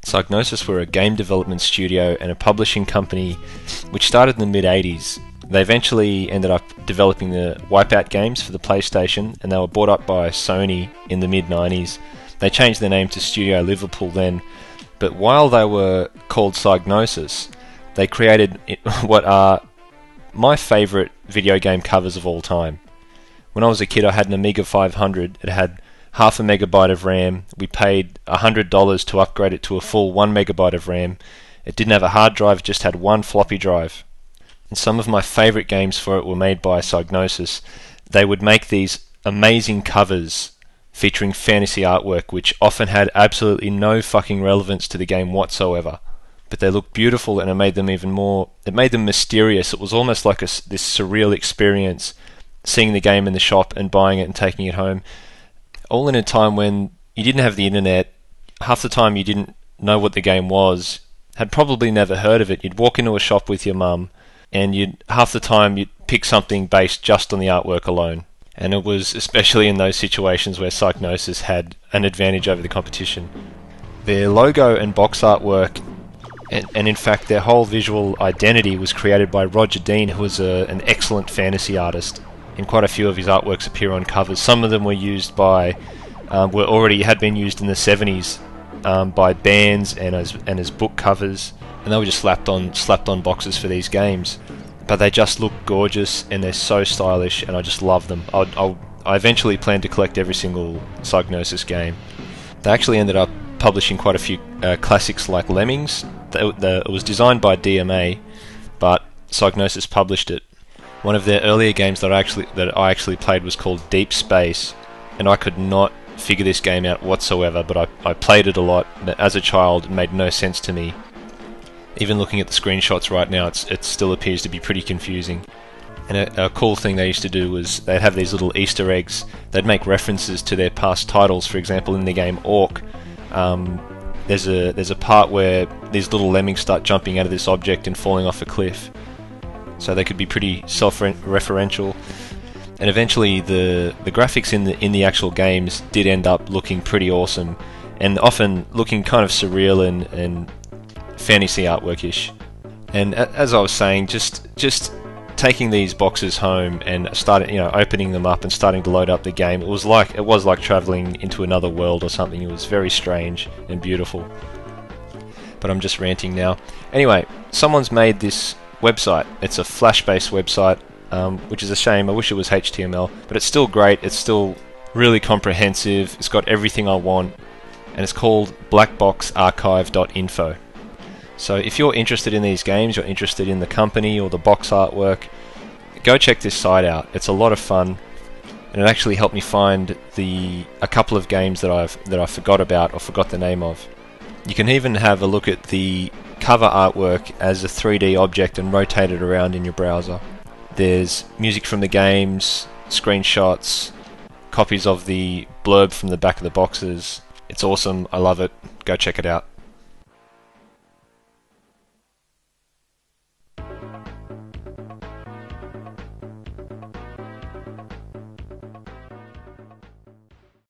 Psygnosis were a game development studio and a publishing company which started in the mid-80s. They eventually ended up developing the Wipeout games for the PlayStation, and they were bought up by Sony in the mid-90s. They changed their name to Studio Liverpool then, but while they were called Psygnosis, they created what are my favourite video game covers of all time. When I was a kid, I had an Amiga 500. It had half a megabyte of RAM. We paid $100 to upgrade it to a full 1 megabyte of RAM. It didn't have a hard drive, it just had one floppy drive. And some of my favourite games for it were made by Psygnosis. They would make these amazing covers featuring fantasy artwork which often had absolutely no fucking relevance to the game whatsoever. But they looked beautiful, and it made them even more... It made them mysterious. It was almost like this surreal experience, seeing the game in the shop and buying it and taking it home. All in a time when you didn't have the internet, half the time you didn't know what the game was, had probably never heard of it. You'd walk into a shop with your mum, and half the time you'd pick something based just on the artwork alone. And it was especially in those situations where Psygnosis had an advantage over the competition. Their logo and box artwork, and in fact their whole visual identity, was created by Roger Dean, who was an excellent fantasy artist. And quite a few of his artworks appear on covers. Some of them were used by, had been used in the 70s by bands and as book covers, and they were just slapped on boxes for these games. But they just look gorgeous, and they're so stylish, and I just love them. I eventually plan to collect every single Psygnosis game. They actually ended up publishing quite a few classics like Lemmings. It was designed by DMA, but Psygnosis published it. One of their earlier games that I actually played was called Deep Space, and I could not figure this game out whatsoever, but I played it a lot. As a child, it made no sense to me. Even looking at the screenshots right now, it still appears to be pretty confusing. And a cool thing they used to do was they'd have these little Easter eggs. They'd make references to their past titles. For example, in the game Orc, there's a part where these little lemmings start jumping out of this object and falling off a cliff. So they could be pretty self-referential. And eventually the graphics in the actual games did end up looking pretty awesome, and often looking kind of surreal and fantasy artwork-ish. And as I was saying, just taking these boxes home and opening them up and starting to load up the game, it was like traveling into another world or something. It was very strange and beautiful. But I'm just ranting now. Anyway, someone's made this website. It's a Flash-based website, which is a shame. I wish it was HTML, but it's still great. It's still really comprehensive. It's got everything I want, and it's called blackboxarchive.info. So if you're interested in these games, you're interested in the company or the box artwork, go check this site out. It's a lot of fun, and it actually helped me find a couple of games that I forgot about or forgot the name of. You can even have a look at the cover artwork as a 3D object and rotate it around in your browser. There's music from the games, screenshots, copies of the blurb from the back of the boxes. It's awesome. I love it. Go check it out.